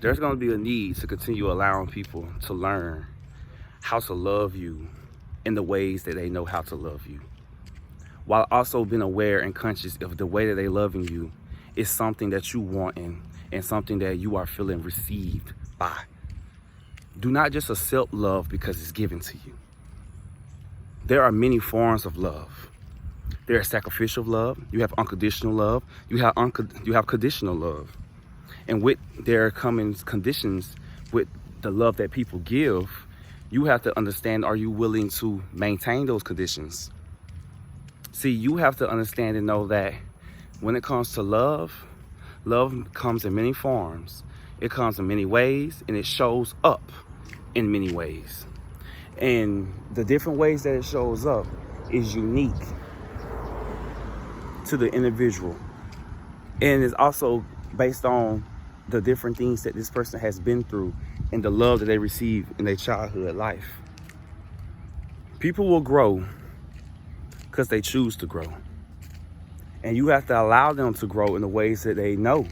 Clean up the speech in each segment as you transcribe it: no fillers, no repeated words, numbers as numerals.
there's going to be a need to continue allowing people to learn how to love you in the ways that they know how to love you, while also being aware and conscious of the way that they loving you is something that you want and something that you are feeling received by. Do not just accept love because it's given to you. There are many forms of love. There is sacrificial love. You have unconditional love. You have conditional love. And with there coming conditions with the love that people give, you have to understand, are you willing to maintain those conditions? See, you have to understand and know that when it comes to love, love comes in many forms. It comes in many ways, and it shows up in many ways. And the different ways that it shows up is unique to the individual. And it's also based on the different things that this person has been through and the love that they receive in their childhood life. People will grow because they choose to grow. And you have to allow them to grow in the ways that they know.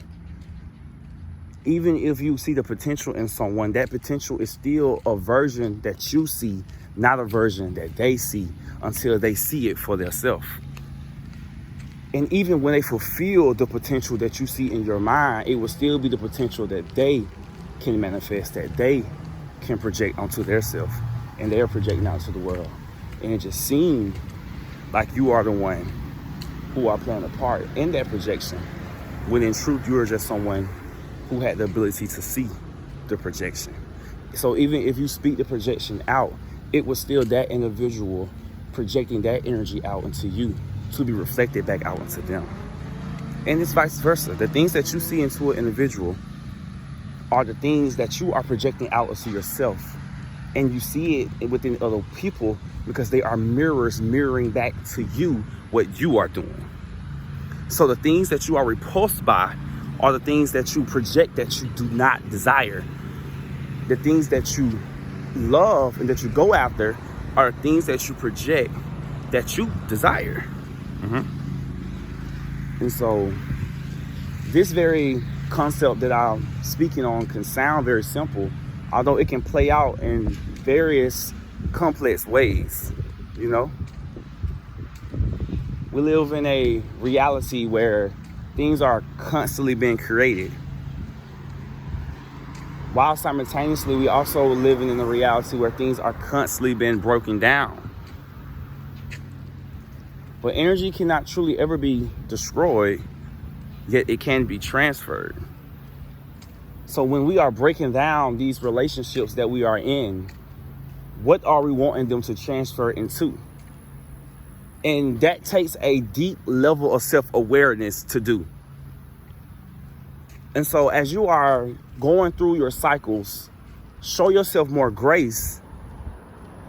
Even if you see the potential in someone, that potential is still a version that you see, not a version that they see until they see it for themselves. And even when they fulfill the potential that you see in your mind, it will still be the potential that they can manifest, that they can project onto themselves, and they're projecting out to the world. And it just seems like you are the one who are playing a part in that projection, when in truth you are just someone who had the ability to see the projection. So even if you speak the projection out, it was still that individual projecting that energy out into you to be reflected back out into them. And it's vice versa. The things that you see into an individual are the things that you are projecting out into yourself. And you see it within other people because they are mirrors mirroring back to you what you are doing. So the things that you are repulsed by are the things that you project that you do not desire. The things that you love and that you go after are things that you project that you desire. And so this very concept that I'm speaking on can sound very simple, although it can play out in various complex ways. You know, we live in a reality where things are constantly being created, while simultaneously we also living in a reality where things are constantly being broken down. But energy cannot truly ever be destroyed, yet it can be transferred. So when we are breaking down these relationships that we are in, what are we wanting them to transfer into? And that takes a deep level of self-awareness to do. And so as you are going through your cycles, show yourself more grace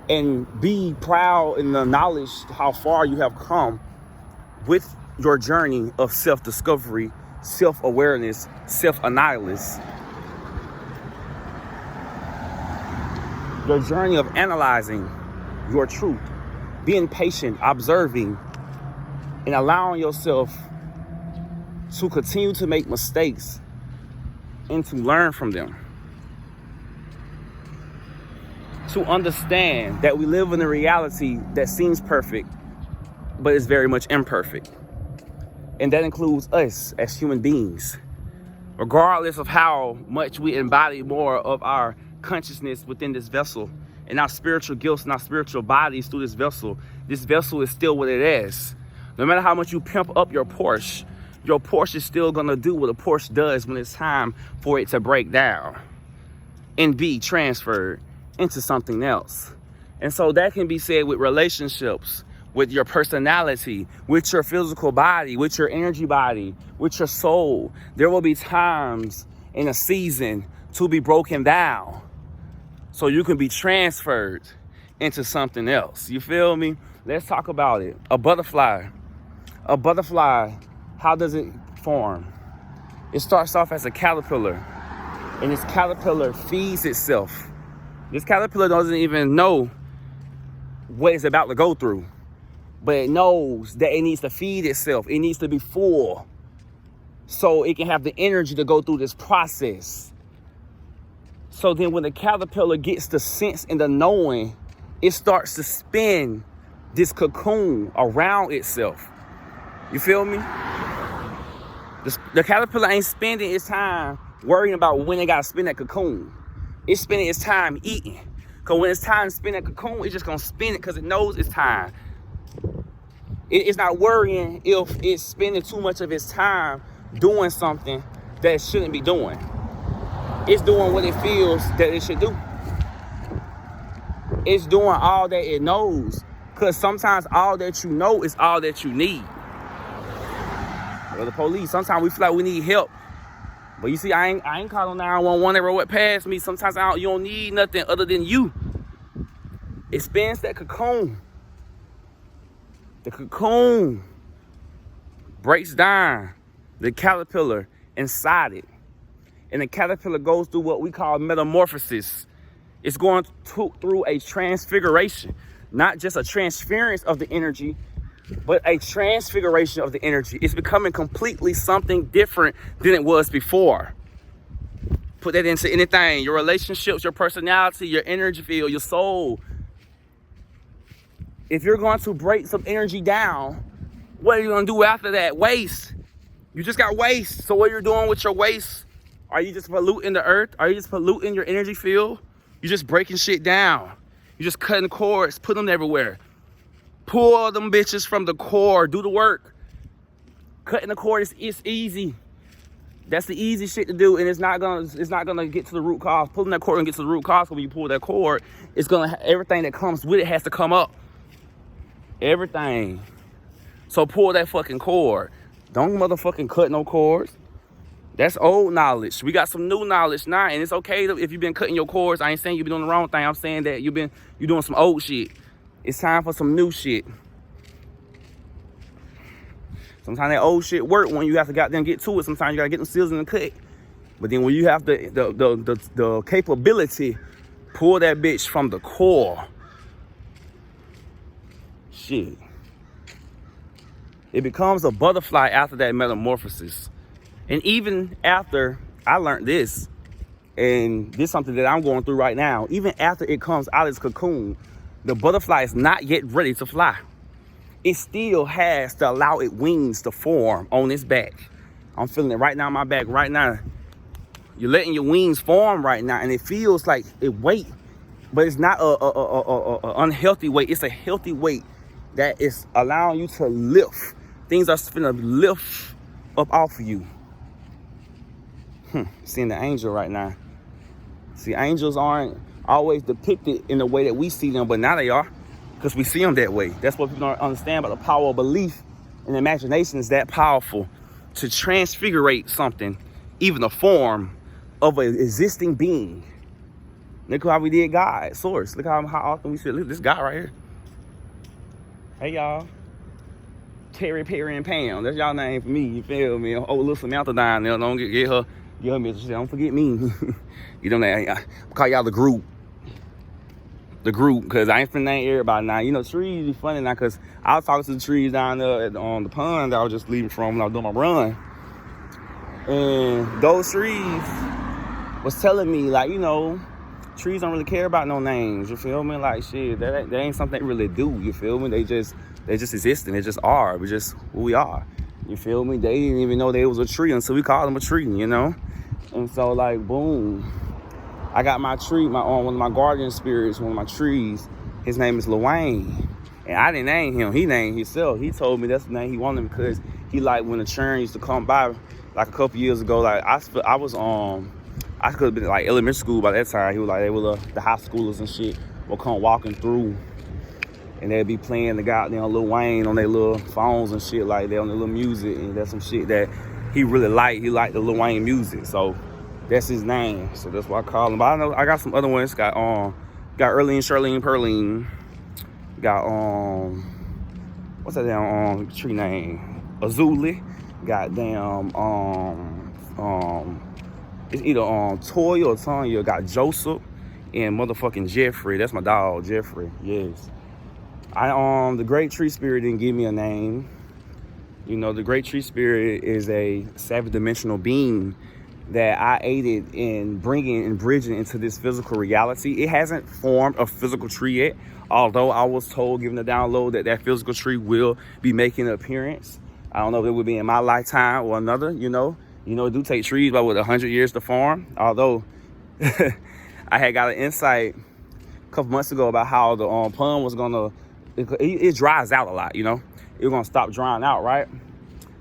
and be proud in the knowledge how far you have come with your journey of self-discovery, self-awareness, self-analysis. Your journey of analyzing your truth, being patient, observing, and allowing yourself to continue to make mistakes and to learn from them. To understand that we live in a reality that seems perfect, but is very much imperfect. And that includes us as human beings. Regardless of how much we embody more of our consciousness within this vessel and our spiritual gifts and our spiritual bodies through this vessel is still what it is. No matter how much you pimp up your Porsche is still gonna do what a Porsche does when it's time for it to break down and be transferred into something else. And so that can be said with relationships, with your personality, with your physical body, with your energy body, with your soul. There will be times in a season to be broken down so you can be transferred into something else. You feel me? Let's talk about it. A butterfly, how does it form? It starts off as a caterpillar, and this caterpillar feeds itself. This caterpillar doesn't even know what it's about to go through, but it knows that it needs to feed itself. It needs to be full so it can have the energy to go through this process. So then when the caterpillar gets the sense and the knowing, it starts to spin this cocoon around itself. You feel me? The caterpillar ain't spending its time worrying about when they got to spin that cocoon. It's spending its time eating. Because when it's time to spin that cocoon, it's just going to spin it because it knows it's time. It's not worrying if it's spending too much of its time doing something that it shouldn't be doing. It's doing what it feels that it should do. It's doing all that it knows. Because sometimes all that you know is all that you need. Or the police, sometimes we feel like we need help. But you see, I ain't called on 911, they went past me. Sometimes you don't need nothing other than you. It spins that cocoon. The cocoon breaks down the caterpillar inside it. And the caterpillar goes through what we call metamorphosis. It's going through a transfiguration. Not just a transference of the energy, but a transfiguration of the energy. It's becoming completely something different than it was before. Put that into anything. Your relationships, your personality, your energy field, your soul. If you're going to break some energy down, what are you going to do after that? Waste. You just got waste. So what are you doing with your waste? Are you just polluting the earth? Are you just polluting your energy field? You're just breaking shit down. You're just cutting cords, putting them everywhere. Pull them bitches from the core. Do the work. Cutting the cord is easy. That's the easy shit to do, and it's not gonna get to the root cause. Pulling that cord and get to the root cause. When you pull that cord, it's gonna everything that comes with it has to come up. Everything. So pull that fucking cord. Don't motherfucking cut no cords. That's old knowledge. We got some new knowledge now, and it's okay if you've been cutting your cords. I ain't saying you've been doing the wrong thing. I'm saying that you're doing some old shit. It's time for some new shit. Sometimes that old shit work when you have to goddamn get to it. Sometimes you gotta get them seals in the cut. But then when you have the capability, pull that bitch from the core. Shit. It becomes a butterfly after that metamorphosis. And even after I learned this, and this is something that I'm going through right now, even after it comes out of its cocoon, the butterfly is not yet ready to fly. It still has to allow its wings to form on its back. I'm feeling it right now on my back right now. You're letting your wings form right now, and it feels like it weight, but it's not a unhealthy weight. It's a healthy weight that is allowing you to lift. Things are finna lift up off of you. Seeing the angel right now. See, angels aren't always depicted in the way that we see them, but now they are, because we see them that way. That's what people don't understand about the power of belief and imagination is that powerful to transfigurate something, even the form of an existing being. Look how we did God, source. Look how often we said, look, this guy right here. Hey, y'all. Terry, Perry, and Pam. That's y'all name for me. You feel me? Oh, little Samantha down there. Don't get her message. Don't forget me. You know that. I call y'all the group. The group, because I ain't finna name everybody now. You know, trees be funny now, because I was talking to the trees down there on the pond that I was just leaving from when I was doing my run. And those trees was telling me, like, you know, trees don't really care about no names. You feel me? Like, shit, that ain't something they really do. You feel me? They just existing. They just are. We just who we are. You feel me? They didn't even know they was a tree until we called them a tree, you know? And so, like, boom. I got my tree, one of my guardian spirits, one of my trees. His name is Lil-Wayne. And I didn't name him. He named himself. He told me that's the name he wanted because he liked when the churn used to come by, like a couple years ago. Like, I could have been like elementary school by that time. He was like, the high schoolers and shit will come walking through. And they'd be playing the goddamn Lil Wayne on their little phones and shit like that, on their little music. And that's some shit that he really liked. He liked the Lil Wayne music. So that's his name. So that's why I call him. But I know I got some other ones. Got Earlene, Charlene, Pearline. Got what's that damn tree name? Azuli. Got damn it's either Toy or Tanya. Got Joseph and motherfucking Jeffrey. That's my dog, Jeffrey. Yes. The Great Tree Spirit didn't give me a name. You know, the Great Tree Spirit is a 7th dimensional being that I aided in bringing and bridging into this physical reality. It hasn't formed a physical tree yet, although I was told, given the download, that physical tree will be making an appearance. I don't know if it would be in my lifetime or another, you know. It do take trees about 100 years to form, although I had got an insight a couple months ago about how the pond was gonna, it dries out a lot, you know. It was gonna stop drying out, right?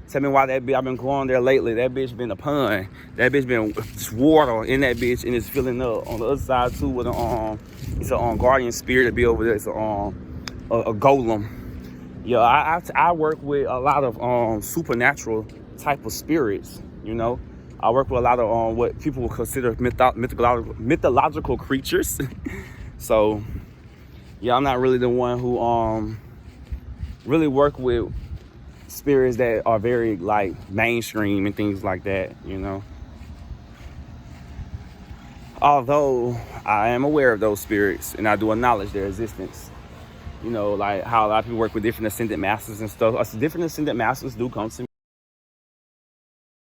Tell me why that bitch, I've been going there lately. That bitch been a pond. That bitch been just water in that bitch, and it's filling up. On the other side too, with it's a guardian spirit to be over there. It's a golem. Yeah, I work with a lot of supernatural type of spirits. You know, I work with a lot of what people would consider mythological creatures. So yeah, I'm not really the one who really work with spirits that are very like mainstream and things like that, you know. Although I am aware of those spirits and I do acknowledge their existence. You know, like how a lot of people work with different ascended masters and stuff. Different ascended masters do come to me.